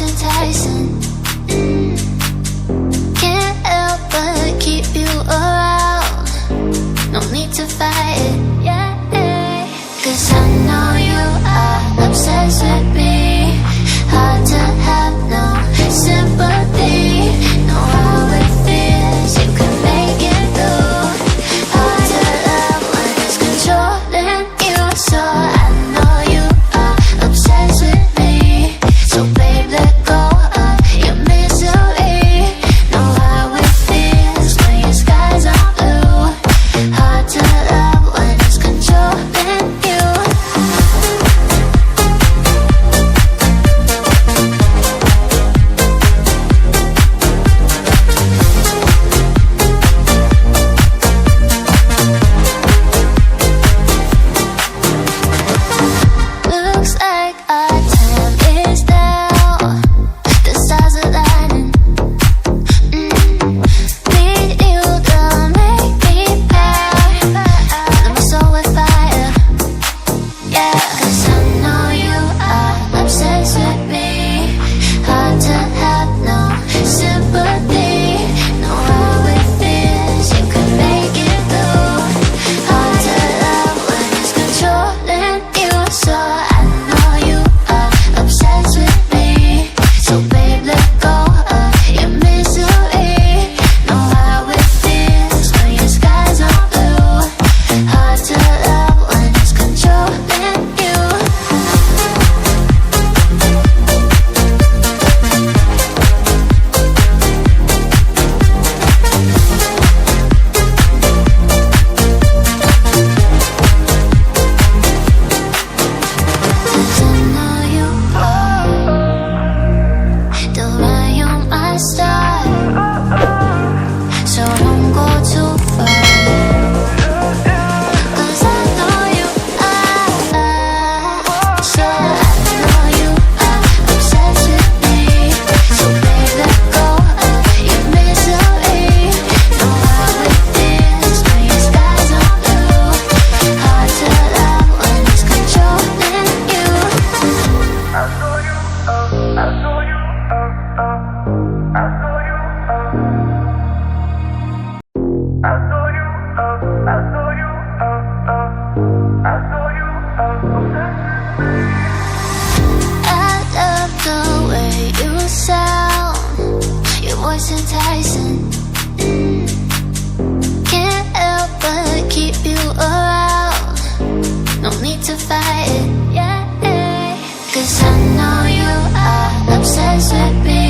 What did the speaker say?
enticing. Can't help but keep you around. No need to fight it, yeah. 'Cause I know you are obsessed with me. Hard to have no sympathy. Know how it feels, you can make it through. Hard to love when it's controlling you. So I know you are obsessed with me. So babe, let go of your misery. Know how it feels when your skies are blue. Hard to love when it's controlling you. Looks like our time is down. The stars are lighting. Need you to make me proud. Fill my soul with fire. Yeah, 'cause I know you are obsessed with me. Hard to have no sympathy. Know how it feels, you can make it through. Hard to love when it's controlling you. So I know you are obsessed with me. So babe, let go of your misery. Know how it feels when your skies are blue. Hard to love when it's controlling you. I know you the way you're my star. So don't go too far. 'Cause I know you are. So I know you are obsessed with me. So babe, let go of your misery. Know how it feels when your skies are blue. Hard to love when it's controlling you. I love the way you sound. Your voice enticing. Can't help but keep you around. No need to fight it, yeah. 'Cause I know you are obsessed with me.